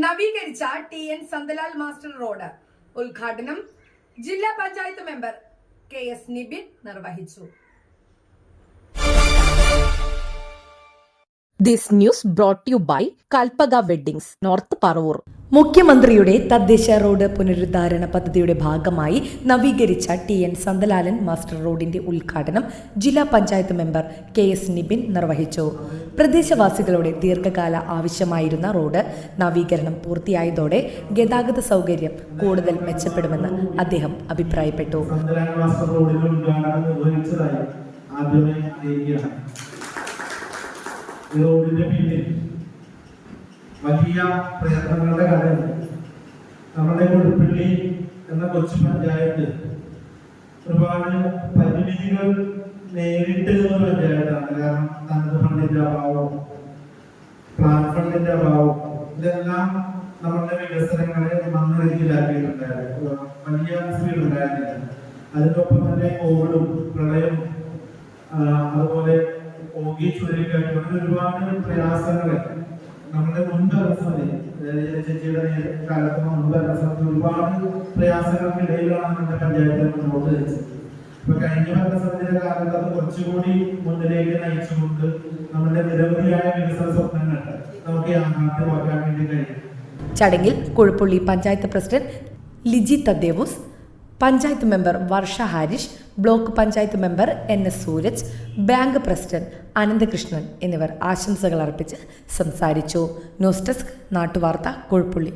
നവീകരിച്ച TN സന്തലാൽ master road ഉദ്ഘാടനം ജില്ലാ പഞ്ചായത്ത് മെമ്പർ KS നിബിൻ നിർവഹിച്ചു. This news brought to you by Kalpaga Weddings, North Paravoor. മുഖ്യമന്ത്രിയുടെ തദ്ദേശ റോഡ് പുനരുദ്ധാരണ പദ്ധതിയുടെ ഭാഗമായി നവീകരിച്ച TN സന്തലാലൻ മാസ്റ്റർ റോഡിന്റെ ഉദ്ഘാടനം ജില്ലാ പഞ്ചായത്ത് മെമ്പർ KS നിബിൻ നിർവഹിച്ചു. പ്രദേശവാസികളുടെ ദീർഘകാല ആവശ്യമായിരുന്ന റോഡ് നവീകരണം പൂർത്തിയായതോടെ ഗതാഗത സൗകര്യം കൂടുതൽ മെച്ചപ്പെടുമെന്ന് അദ്ദേഹം അഭിപ്രായപ്പെട്ടു. വലിയ പ്രയത്നങ്ങളുടെ കഥയാണ്. നമ്മുടെ കുഴപ്പള്ളി എന്ന കൊച്ചു പഞ്ചായത്ത് ഒരുപാട് പരിമിതികൾ നേരിട്ട് പഞ്ചായത്താണ്. കാരണം തനത് ഫണ്ടിന്റെ അഭാവം, പ്ലാൻ ഫണ്ടിന്റെ അഭാവം, ഇതെല്ലാം നമ്മളുടെ വികസനങ്ങളെ മന്ദഗതിയിലാക്കിയിട്ടുണ്ടായിരുന്നു. വലിയ സ്പീഡ് ഉണ്ടായിരുന്നില്ല. അതിനൊപ്പം തന്നെ കോവിഡും പ്രളയവും അതുപോലെ ഓഗി ചുരുക്കായിട്ടുള്ള ഒരുപാട് പ്രയാസങ്ങളെ നമ്മുടെ മുൻ ഭരണസമിതി ചേച്ചിയുടെ കാലത്ത് മുൻ ഭരണസമിതി ഒരുപാട് പ്രയാസങ്ങൾക്കിടയിലാണ് നമ്മുടെ പഞ്ചായത്തിൽ മുന്നോട്ട് വെച്ചത്. ഇപ്പൊ കഴിഞ്ഞ ഭരണസമിതിയുടെ കാലത്ത് അത് കുറച്ചുകൂടി മുന്നിലേക്ക് നയിച്ചുകൊണ്ട് നമ്മുടെ നിരവധിയായ വികസന സ്വപ്നങ്ങൾ നമുക്ക് യാഥാർത്ഥ്യമാക്കാൻ വേണ്ടി കഴിയും. ചടങ്ങിൽ Kuzhappally panchayat president Liji Thaddeus, panchayat member Varsha Harish, block panchayat member NS Sooraj, bank president Ananthakrishnan എന്നിവർ ആശംസകൾ അർപ്പിച്ച് സംസാരിച്ചു. ന്യൂസ് ഡെസ്ക്, നാട്ടുവാർത്ത, കുഴപ്പള്ളി.